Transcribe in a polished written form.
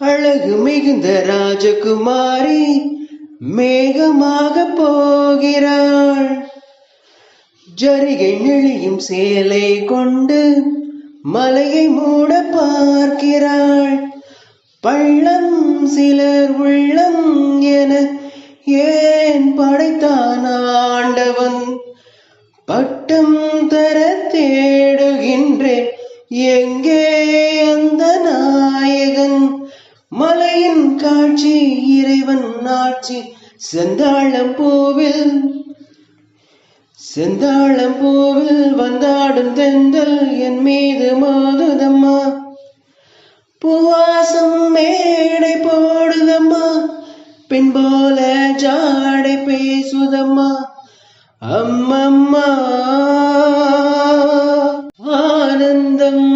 அழகு மிகுந்த ராஜகுமாரி மேகமாக போகிறாள். ஜரிகை நெளியும் சேலை கொண்டு மலையை மூட பார்க்கிறாள். பள்ளம் சிலர் உள்ளம் என ஏன் படைத்தான் ஆண்டவன்? பட்டம் தர தேடுகின்றேன், எங்கே அந்த நாயகன்? மலையின் காட்சி இறைவன் ஆட்சி, செந்தாழம் பூவில் வந்தாடும் தென்றல் என் மீது மோதுதம்மா. பூவாசம் மேடை போடுதம்மா, பெண் போல ஜாடை பேசுதம்மா. அம்மம்மா ஆனந்தம்